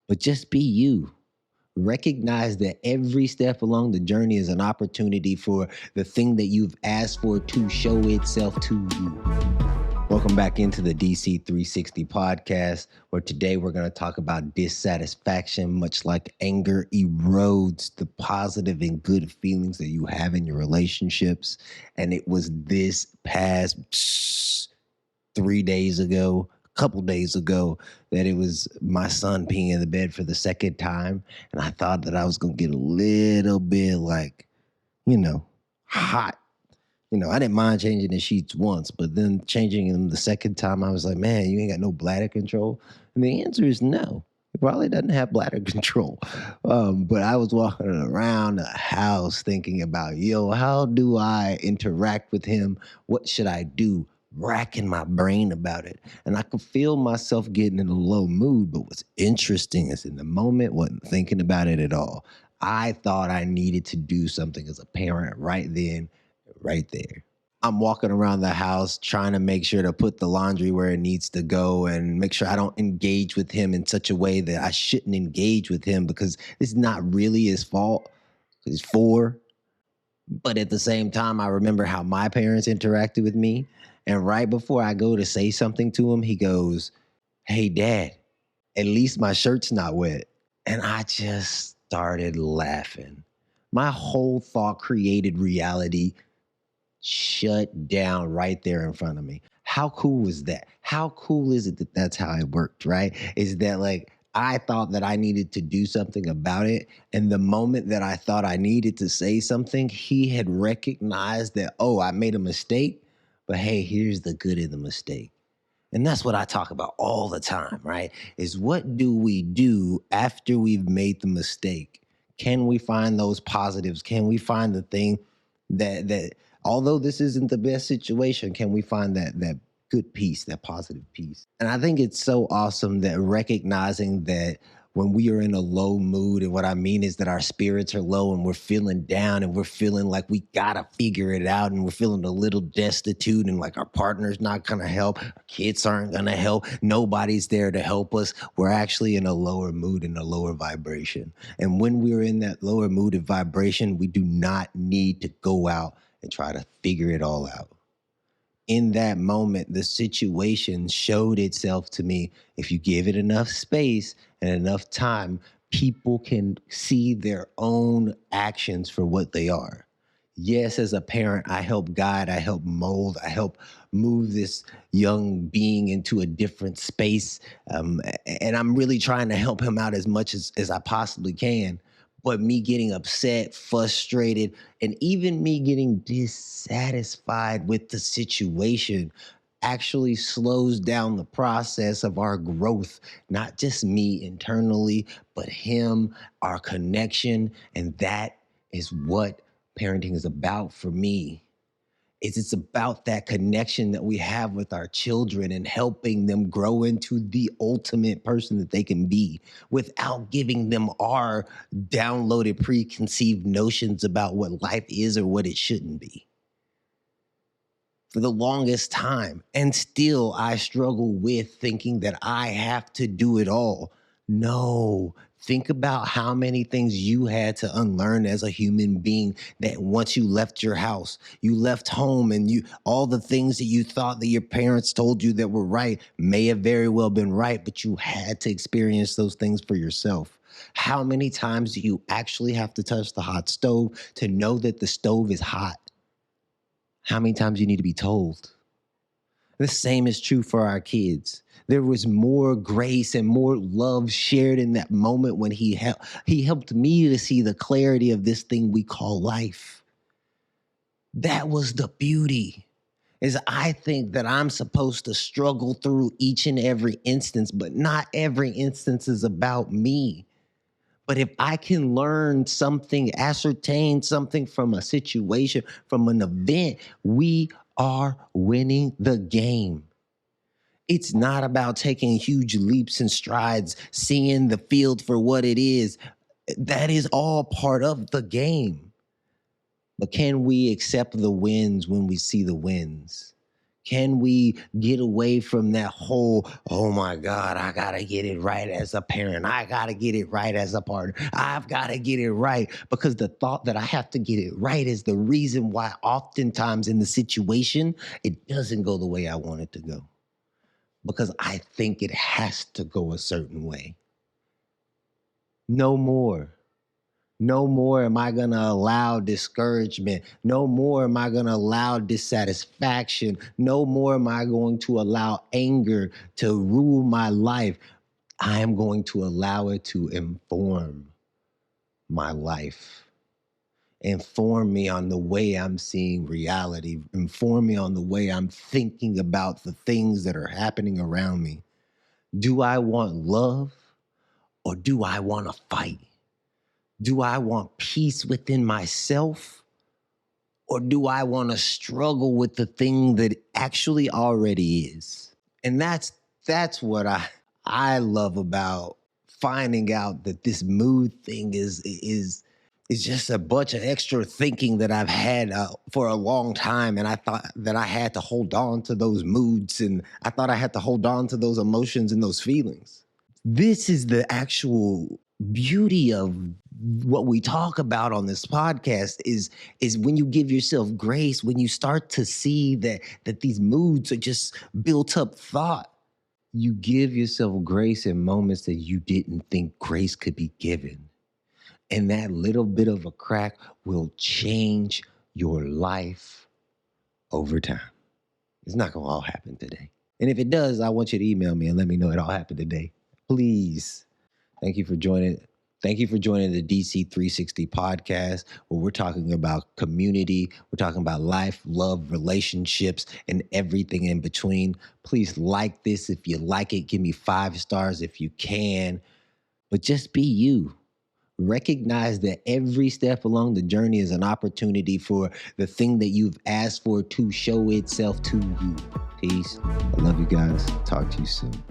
but just be you. Recognize that every step along the journey is an opportunity for the thing that you've asked for to show itself to you. Welcome back into the DC 360 podcast, where today we're going to talk about dissatisfaction. Much like anger erodes the positive and good feelings that you have in your relationships. And it was this past 3 days ago, a couple days ago, that it was my son peeing in the bed for the second time. And I thought that I was going to get a little bit hot. I didn't mind changing the sheets once, but then changing them the second time, I was like, man, you ain't got no bladder control. And the answer is no. He probably doesn't have bladder control. But I was walking around the house thinking about, how do I interact with him? What should I do? Racking my brain about it. And I could feel myself getting in a low mood. But what's interesting is in the moment, wasn't thinking about it at all. I thought I needed to do something as a parent right then, right there. I'm walking around the house trying to make sure to put the laundry where it needs to go and make sure I don't engage with him in such a way that I shouldn't engage with him, because it's not really his fault. He's 4. But at the same time, I remember how my parents interacted with me. And right before I go to say something to him, he goes, "Hey, Dad, at least my shirt's not wet." And I just started laughing. My whole thought created reality shut down right there in front of me. How cool is that? How cool is it that that's how it worked, right? Is that I thought that I needed to do something about it. And the moment that I thought I needed to say something, he had recognized that, oh, I made a mistake, but hey, here's the good of the mistake. And that's what I talk about all the time, right? Is what do we do after we've made the mistake? Can we find those positives? Can we find the thing that although this isn't the best situation, can we find that good piece, that positive piece? And I think it's so awesome that recognizing that when we are in a low mood, and what I mean is that our spirits are low and we're feeling down and we're feeling like we gotta figure it out, and we're feeling a little destitute and like our partner's not gonna help, our kids aren't gonna help, nobody's there to help us. We're actually in a lower mood and a lower vibration. And when we're in that lower mood and vibration, we do not need to go out and try to figure it all out. In that moment, the situation showed itself to me. If you give it enough space and enough time, people can see their own actions for what they are. Yes, as a parent, I help guide, I help mold, I help move this young being into a different space. And I'm really trying to help him out as much as I possibly can. But me getting upset, frustrated, and even me getting dissatisfied with the situation actually slows down the process of our growth, not just me internally, but him, our connection. And that is what parenting is about for me. It's about that connection that we have with our children and helping them grow into the ultimate person that they can be without giving them our downloaded preconceived notions about what life is or what it shouldn't be. For the longest time, and still I struggle with thinking that I have to do it all. No. Think about how many things you had to unlearn as a human being, that once you left your house, you left home, and all the things that you thought that your parents told you that were right may have very well been right, but you had to experience those things for yourself. How many times do you actually have to touch the hot stove to know that the stove is hot? How many times do you need to be told? The same is true for our kids. There was more grace and more love shared in that moment when he helped me to see the clarity of this thing we call life. That was the beauty. Is I think that I'm supposed to struggle through each and every instance, but not every instance is about me. But if I can learn something, ascertain something from a situation, from an event, we are winning the game. It's not about taking huge leaps and strides, seeing the field for what it is. That is all part of the game. But can we accept the wins when we see the wins? Can we get away from that whole, oh my God, I gotta get it right as a parent. I gotta get it right as a partner. I've gotta get it right. Because the thought that I have to get it right is the reason why oftentimes in the situation, it doesn't go the way I want it to go. Because I think it has to go a certain way. No more. No more am I going to allow discouragement. No more am I going to allow dissatisfaction. No more am I going to allow anger to rule my life. I am going to allow it to inform my life. Inform me on the way I'm seeing reality. Inform me on the way I'm thinking about the things that are happening around me. Do I want love or do I want to fight? Do I want peace within myself or do I want to struggle with the thing that actually already is? And that's what I love about finding out that this mood thing is just a bunch of extra thinking that I've had for a long time. And I thought that I had to hold on to those moods and I thought I had to hold on to those emotions and those feelings. This is the actual beauty of what we talk about on this podcast is when you give yourself grace, when you start to see that these moods are just built up thought, you give yourself grace in moments that you didn't think grace could be given. And that little bit of a crack will change your life over time. It's not going to all happen today. And if it does, I want you to email me and let me know it all happened today. Please. Thank you for joining. Thank you for joining the DC 360 podcast, where we're talking about community. We're talking about life, love, relationships, and everything in between. Please like this. If you like it, give me 5 stars if you can. But just be you. Recognize that every step along the journey is an opportunity for the thing that you've asked for to show itself to you. Peace. I love you guys. Talk to you soon.